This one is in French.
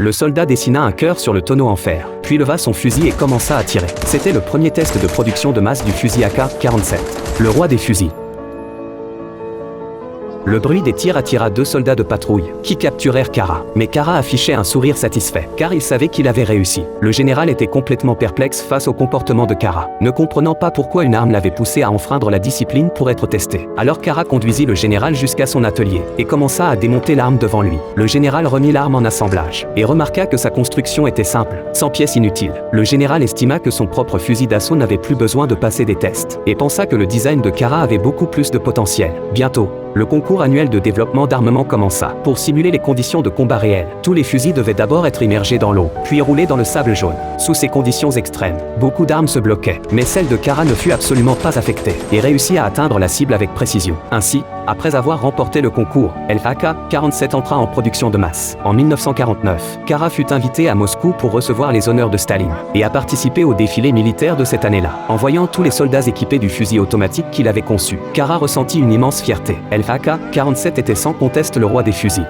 Le soldat dessina un cœur sur le tonneau en fer, puis leva son fusil et commença à tirer. C'était le premier test de production de masse du fusil AK-47. Le roi des fusils. Le bruit des tirs attira 2 soldats de patrouille, qui capturèrent Kara. Mais Kara affichait un sourire satisfait, car il savait qu'il avait réussi. Le général était complètement perplexe face au comportement de Kara, ne comprenant pas pourquoi une arme l'avait poussé à enfreindre la discipline pour être testé. Alors Kara conduisit le général jusqu'à son atelier, et commença à démonter l'arme devant lui. Le général remit l'arme en assemblage, et remarqua que sa construction était simple, sans pièces inutiles. Le général estima que son propre fusil d'assaut n'avait plus besoin de passer des tests, et pensa que le design de Kara avait beaucoup plus de potentiel. Bientôt, le concours annuel de développement d'armement commença. Pour simuler les conditions de combat réelles, tous les fusils devaient d'abord être immergés dans l'eau, puis roulés dans le sable jaune. Sous ces conditions extrêmes, beaucoup d'armes se bloquaient, mais celle de Kara ne fut absolument pas affectée, et réussit à atteindre la cible avec précision. Ainsi, après avoir remporté le concours, l'AK-47 entra en production de masse. En 1949, Kara fut invité à Moscou pour recevoir les honneurs de Staline, et a participé au défilé militaire de cette année-là. En voyant tous les soldats équipés du fusil automatique qu'il avait conçu, Kara ressentit une immense fierté. l'AK-47 était sans conteste le roi des fusils.